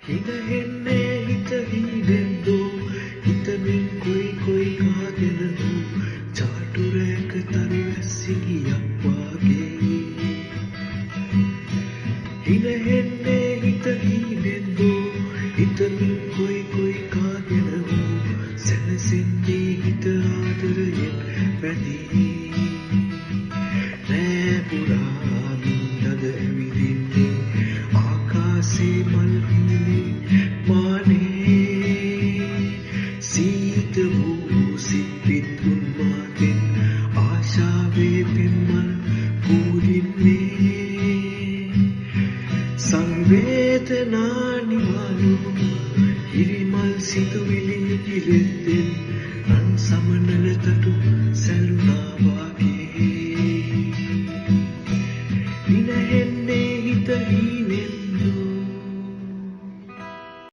හිනහෙන්නේ හිත හීනෙන්දෝ හිතමින් කොයි කාගෙන හෝ චාටුරෑක තරු වැස්සිගියක් වාගේ හිනහෙන්නේ හිත හීනෙන්දෝ හිතමින් කොයි කාගෙන හෝ සැනසෙන්නේ හිත ආදරයෙන් පැදී නෑ පුරාමින් නද ඇවිදින්නේ ආකාසේ මල් සීත වූ සිත්පිත් උන්මාදෙන් ආශාවේ පෙම්මල් පූරින්නේ සංවේදනා නිවාලු හිරිමල් සිතුවිලි ගිලෙද්දෙන් රන් සමනල තටු සැලුනාවා